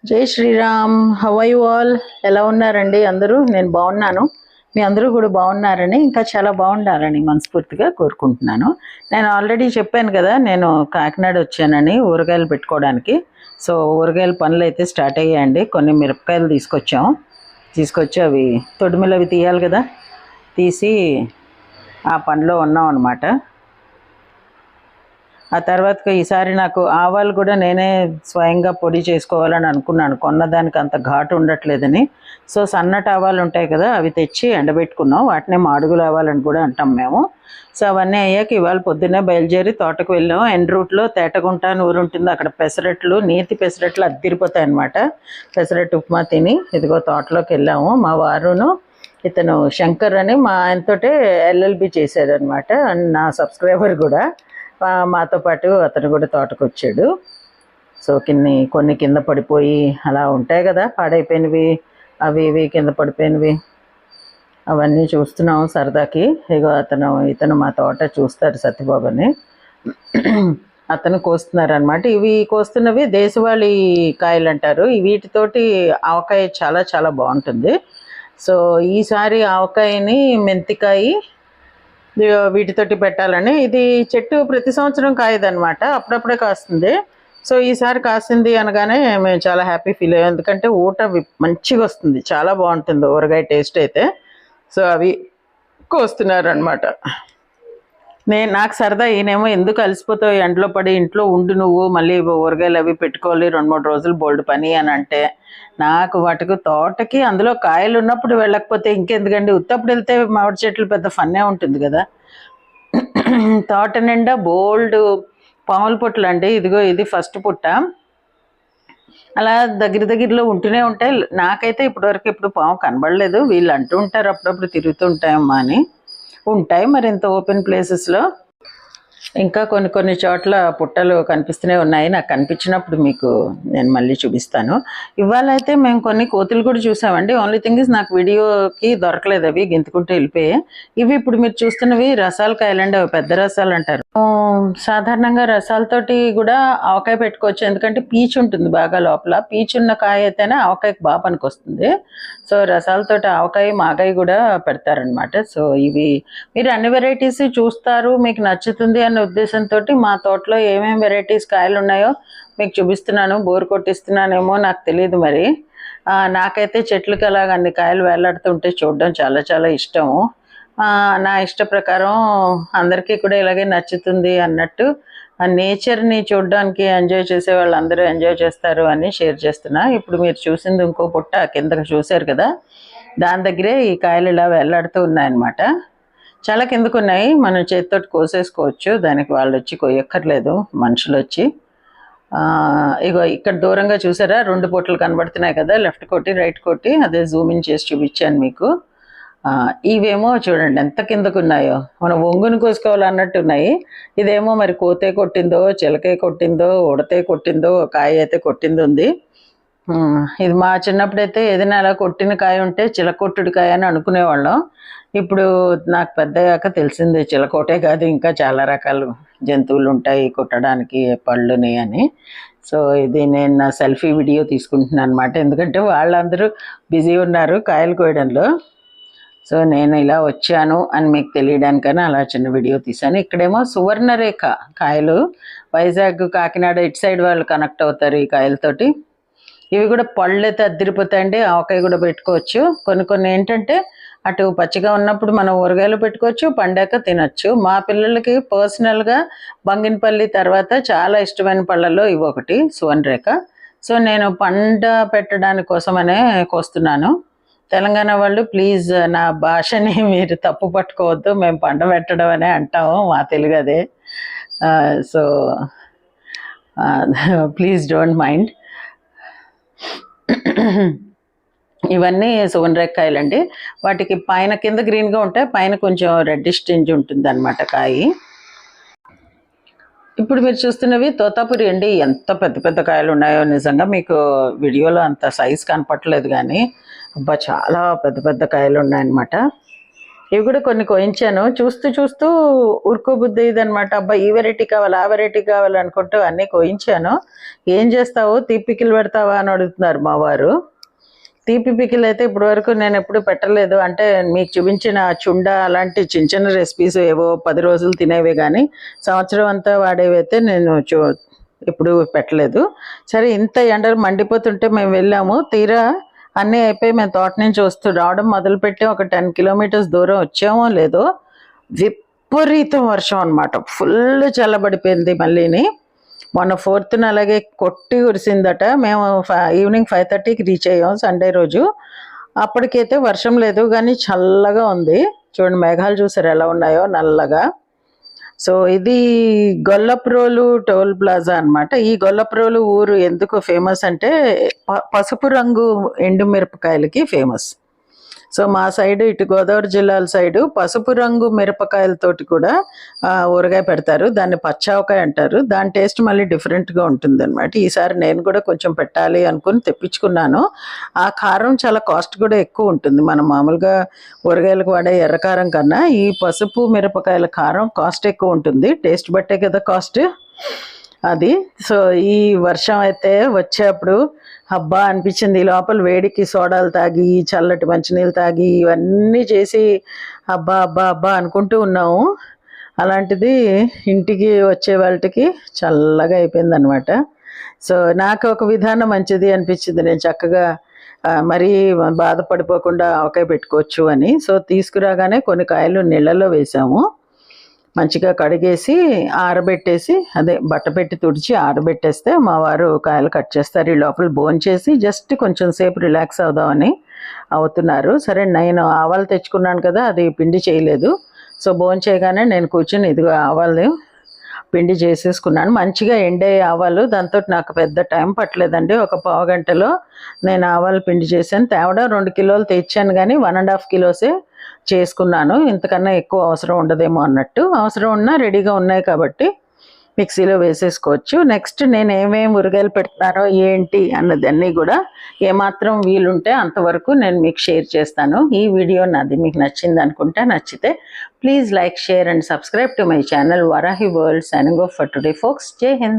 జై Sriram. How are you all? ఎలా ఉన్నారండి అందరూ? నేను బాగున్నాను. మీ అందరూ కూడా బాగున్నారని, ఇంకా చాలా బాగుండాలని మనస్ఫూర్తిగా కోరుకుంటున్నాను. నేను ఆల్రెడీ చెప్పాను కదా, నేను కాకినాడ వచ్చానని ఊరగాయలు పెట్టుకోవడానికి. సో ఊరగాయల పనులు అయితే స్టార్ట్ అయ్యాయండి. కొన్ని మిరపకాయలు తీసుకొచ్చి అవి తొడిమిలు అవి తీయాలి కదా, తీసి ఆ పనిలో ఉన్నాం అనమాట. ఆ తర్వాత ఈసారి నాకు ఆవాలు కూడా నేనే స్వయంగా పొడి చేసుకోవాలని అనుకున్నాను. కొన్నదానికి అంత ఘాటు ఉండట్లేదని. సో సన్నటి ఆవాలు ఉంటాయి కదా, అవి తెచ్చి ఎండబెట్టుకున్నాం. వాటినే మాడుగులు ఆవాలని కూడా అంటాం మేము. సో అవన్నీ అయ్యాక ఇవాళ పొద్దున్నే బయలుదేరి తోటకు వెళ్ళాం. ఎండ్ రూట్లో తేటగుంట అని ఊరు ఉంటుంది, అక్కడ పెసరట్లు, నేతి పెసరట్లు అద్దిరిపోతాయి అన్నమాట. పెసరట్టు ఉప్మా తిని ఇదిగో తోటలోకి వెళ్ళాము. మా వారును ఇతను శంకర్ అని మా ఆయనతోటే ఎల్ఎల్బి చేశారనమాట, నా సబ్స్క్రైబర్ కూడా. మాతో పాటు అతను కూడా తోటకు వచ్చాడు. సో కొన్ని కింద పడిపోయి అలా ఉంటాయి కదా, పాడైపోయినవి, అవి ఇవి కింద పడిపోయినవి, అవన్నీ చూస్తున్నాం సరదాకి. ఇతను మా తోట చూస్తారు, సత్యబాబు అని. అతను కోస్తున్నారనమాట. ఇవి కోస్తున్నవి దేశవాళీ కాయలు అంటారు. వీటితోటి ఆవకాయ చాలా చాలా బాగుంటుంది. సో ఈసారి ఆవకాయని, మెంతికాయ, వీటితోటి పెట్టాలని. ఇది చెట్టు ప్రతి సంవత్సరం కాయదనమాట, అప్పుడప్పుడే కాస్తుంది. సో ఈసారి కాసింది అనగానే మేము చాలా హ్యాపీ ఫీల్ అయ్యాం, ఎందుకంటే ఊట మంచిగా వస్తుంది, చాలా బాగుంటుంది ఊరగాయ టేస్ట్ అయితే. సో అవి కోస్తున్నారు అనమాట. నాకు సరదా, ఈయనేమో ఎందుకు అలసిపోతావు ఎండలో పడి, ఇంట్లో ఉండు నువ్వు, మళ్ళీ ఊరగాయలు అవి పెట్టుకోవాలి 2-3 రోజులు బోల్డ్ పని అని అంటే, నాకు వాటికి తోటకి అందులో కాయలు ఉన్నప్పుడు వెళ్ళకపోతే ఇంకెందుకండి, ఉత్తప్పుడు వెళ్తే మామిడి చెట్లు పెద్ద ఫన్నే ఉంటుంది కదా. తోట నిండా బోల్డ్ పాముల పుట్టలు అండి. ఇదిగో ఇది ఫస్ట్ పుట్ట. అలా దగ్గరలో ఉంటూనే ఉంటాయి. నాకైతే ఇప్పటివరకు ఎప్పుడు పాము కనబడలేదు. వీళ్ళు అంటూ ఉంటారు అప్పుడప్పుడు తిరుగుతూ ఉంటాయమ్మా అని. ఉంటాయి మరి ఇంత ఓపెన్ ప్లేసెస్లో. ఇంకా కొన్ని చోట్ల పుట్టలు కనిపిస్తూనే ఉన్నాయి. నాకు కనిపించినప్పుడు మీకు నేను మళ్ళీ చూపిస్తాను. ఇవాళ అయితే మేము కొన్ని కోతులు కూడా చూసామండి. ఓన్లీ థింగ్ ఇస్ నాకు వీడియోకి దొరకలేదు, అవి గెంతుకుంటూ వెళ్ళిపోయాయి. ఇవి ఇప్పుడు మీరు చూస్తున్నవి రసాల కాయలండి, అవి పెద్ద రసాలు అంటారు. సాధారణంగా రసాలతోటి కూడా ఆవకాయ పెట్టుకోవచ్చు, ఎందుకంటే పీచు ఉంటుంది బాగా లోపల. పీచు ఉన్న కాయ అయితేనే ఆవకాయకి బాగా పనికొస్తుంది. సో రసాలతోటి ఆవకాయ, మాగాయ కూడా పెడతారనమాట. సో ఇవి మీరు అన్ని వెరైటీస్ చూస్తారు, మీకు నచ్చుతుంది అనే ఉద్దేశంతో మా తోటలో ఏమేమి వెరైటీస్ కాయలు ఉన్నాయో మీకు చూపిస్తున్నాను. బోర్ కొట్టిస్తున్నానేమో నాకు తెలియదు మరి. నాకైతే చెట్లకి అలాగ అన్ని కాయలు వేలాడుతుంటే చూడడం చాలా చాలా ఇష్టము. నా ఇష్ట ప్రకారం అందరికీ కూడా ఇలాగే నచ్చుతుంది అన్నట్టు, ఆ నేచర్ని చూడడానికి ఎంజాయ్ చేసే వాళ్ళందరూ ఎంజాయ్ చేస్తారు అని షేర్ చేస్తున్నా. ఇప్పుడు మీరు చూసింది ఇంకో పుట్ట కిందకు చూశారు కదా, దాని దగ్గరే ఈ కాయలు ఇలా వేలాడుతూ ఉన్నాయన్నమాట. చాలా కిందకు ఉన్నాయి, మనం చేతితోటి కోసేసుకోవచ్చు, దానికి వాళ్ళు వచ్చి కొయ్యక్కర్లేదు, మనుషులు వచ్చి. ఇగో ఇక్కడ దూరంగా చూసారా 2 పొట్లు కనబడుతున్నాయి కదా, లెఫ్ట్ కోటి రైట్ కోటి, అదే జూమ్ ఇన్ చేసి చూపించాను మీకు. ఇవేమో చూడండి ఎంత కిందకు ఉన్నాయో, మనం ఒంగుని కోసుకోవాలన్నట్టు ఉన్నాయి. ఇదేమో మరి కోతే కొట్టిందో, చిలకే కొట్టిందో, ఉడతే కొట్టిందో, కాయ అయితే కొట్టింది ఉంది. ఇది మా చిన్నప్పుడైతే ఏదైనా అలా కొట్టిన కాయ ఉంటే చిలకొట్టుడి కాయ అని అనుకునేవాళ్ళం. ఇప్పుడు నాకు పెద్దయ్యాక తెలిసింది చిలకోటే కాదు, ఇంకా చాలా రకాలు జంతువులు ఉంటాయి కొట్టడానికి పళ్ళుని అని. సో ఇది నేను నా సెల్ఫీ వీడియో తీసుకుంటున్నాను అనమాట, ఎందుకంటే వాళ్ళందరూ బిజీ ఉన్నారు కాయలు కోయడంలో. సో నేను ఇలా వచ్చాను అని మీకు తెలియడానికని అలా చిన్న వీడియో తీశాను. ఇక్కడేమో సువర్ణరేఖ కాయలు, వైజాగ్ కాకినాడ ఇటు సైడ్ వాళ్ళు కనెక్ట్ అవుతారు ఈ కాయలతోటి. ఇవి కూడా పళ్ళు అయితే అద్దరిపోతాయండి, ఆవకాయ కూడా పెట్టుకోవచ్చు. కొన్ని ఏంటంటే అటు పచ్చిగా ఉన్నప్పుడు మనం ఊరగాయలు పెట్టుకోవచ్చు, పండాక తినచ్చు. మా పిల్లలకి పర్సనల్గా బంగినపల్లి తర్వాత చాలా ఇష్టమైన పళ్ళల్లో ఇవి ఒకటి, సువర్ణరేఖ. సో నేను పండ పెట్టడానికి కోసమనే కోస్తున్నాను. తెలంగాణ వాళ్ళు ప్లీజ్ నా భాషని మీరు తప్పు పట్టుకోవద్దు, మేము పండ పెట్టడం అనే అంటాము, మా తెలుగు అదే. So please don't mind. ఇవన్నీ సువర్ణరేఖకాయలండి. వాటికి పైన కింద గ్రీన్గా ఉంటాయి, పైన కొంచెం రెడ్డిష్ టింజ్ ఉంటుంది అనమాట కాయ. ఇప్పుడు మీరు చూస్తున్నవి తోతాపురి అండి. ఎంత పెద్ద పెద్ద కాయలు ఉన్నాయో, నిజంగా మీకు వీడియోలో అంత సైజ్ కనపట్లేదు కానీ అబ్బా చాలా పెద్ద పెద్ద కాయలు ఉన్నాయన్నమాట. ఇవి కూడా కొన్ని కోయించాను. చూస్తూ చూస్తూ ఉరుకు బుద్ధి ఇదనమాట. అబ్బా ఈ వెరైటీ కావాలి, ఆ వెరైటీ కావాలి అనుకుంటూ అన్నీ కోయించాను. ఏం చేస్తావు, తీపికిలు పెడతావా అని అడుగుతున్నారు మా వారు. తీపి పికిల్ అయితే ఇప్పటి వరకు నేను ఎప్పుడు పెట్టలేదు. అంటే మీకు చూపించిన చుండ అలాంటి చిన్న చిన్న రెసిపీస్ ఏవో 10 రోజులు తినేవే కానీ సంవత్సరం అంతా వాడేవైతే నేను ఎప్పుడు పెట్టలేదు. సరే ఇంత ఎండలు మండిపోతుంటే మేము వెళ్ళాము. తీరా అన్నీ అయిపోయి మేము తోట నుంచి రావడం మొదలుపెట్టి ఒక 10 కిలోమీటర్స్ దూరం వచ్చామో లేదో విపరీతం వర్షం అనమాట. ఫుల్ చల్లబడిపోయింది మళ్ళీని. మొన్న 4th అలాగే కొట్టి కురిసిందట. మేము ఈవినింగ్ 5:30కి రీచ్ అయ్యాం సండే రోజు. అప్పటికైతే వర్షం లేదు కానీ చల్లగా ఉంది. చూడండి మేఘాలు చూసారు ఎలా ఉన్నాయో నల్లగా. సో ఇది గొల్లప్రోలు టోల్ ప్లాజా అనమాట. ఈ గొల్లప్రోలు ఊరు ఎందుకు ఫేమస్ అంటే పసుపు రంగు ఎండుమిరపకాయలకి ఫేమస్. సో మా సైడ్ ఇటు గోదావరి జిల్లాల సైడు పసుపు రంగు మిరపకాయలతోటి కూడా ఊరగాయ పెడతారు. దాన్ని పచ్చావకాయ అంటారు. దాని టేస్ట్ మళ్ళీ డిఫరెంట్గా ఉంటుంది అనమాట. ఈసారి నేను కూడా కొంచెం పెట్టాలి అనుకుని తెప్పించుకున్నాను. ఆ కారం చాలా కాస్ట్ కూడా ఎక్కువ ఉంటుంది. మనం మామూలుగా ఊరగాయలకు వాడే ఎర్రకారం కన్నా ఈ పసుపు మిరపకాయల కారం కాస్ట్ ఎక్కువ ఉంటుంది. టేస్ట్ బట్టే కదా కాస్ట్ అది. సో ఈ వర్షం అయితే వచ్చేప్పుడు అబ్బా అనిపించింది. లోపల వేడికి సోడాలు తాగి చల్లటి మంచినీళ్ళు తాగి ఇవన్నీ చేసి అబ్బా అబ్బా అబ్బా అనుకుంటూ ఉన్నాము. అలాంటిది ఇంటికి వచ్చే వాళ్ళకి చల్లగా అయిపోయింది అనమాట. సో నాకు ఒక విధానం మంచిది అనిపించింది. నేను చక్కగా మరీ బాధపడిపోకుండా ఆవకాయ పెట్టుకోవచ్చు అని. సో తీసుకురాగానే కొన్ని కాయలు నీళ్ళలో వేసాము. మంచిగా కడిగేసి ఆరబెట్టేసి అదే బట్ట పెట్టి తుడిచి ఆరబెట్టేస్తే మా వారు కాయలు కట్ చేస్తారు. ఈ లోపల భోంచేసి జస్ట్ కొంచెం సేపు రిలాక్స్ అవుదామని అవుతున్నారు. సరే నేను ఆవాలు తెచ్చుకున్నాను కదా, అది పిండి చేయలేదు. సో భోంచేయగానే నేను కూర్చొని ఇదిగో ఆవాలు పిండి చేసేసుకున్నాను. మంచిగా ఎండే ఆవాలు. దాంతో నాకు పెద్ద టైం పట్టలేదండి. ఒక పావు గంటలో నేను ఆవాలు పిండి చేశాను. తేవడం 2 కిలోలు తెచ్చాను కానీ 1.5 కిలోసే చేసుకున్నాను. ఇంతకన్నా ఎక్కువ అవసరం ఉండదేమో అన్నట్టు. అవసరం ఉన్నా రెడీగా ఉన్నాయి కాబట్టి మిక్సీలో వేసేసుకోవచ్చు. నెక్స్ట్ నేను ఏమేమి ఊరగాయలు పెడతానో ఏంటి అన్నదన్నీ కూడా ఏమాత్రం వీలుంటే అంతవరకు నేను మీకు షేర్ చేస్తాను. ఈ వీడియో నాది మీకు నచ్చింది అనుకుంటే, నచ్చితే please like, share and subscribe to my channel Varahi world. Signing off for today folks. జై హింద్.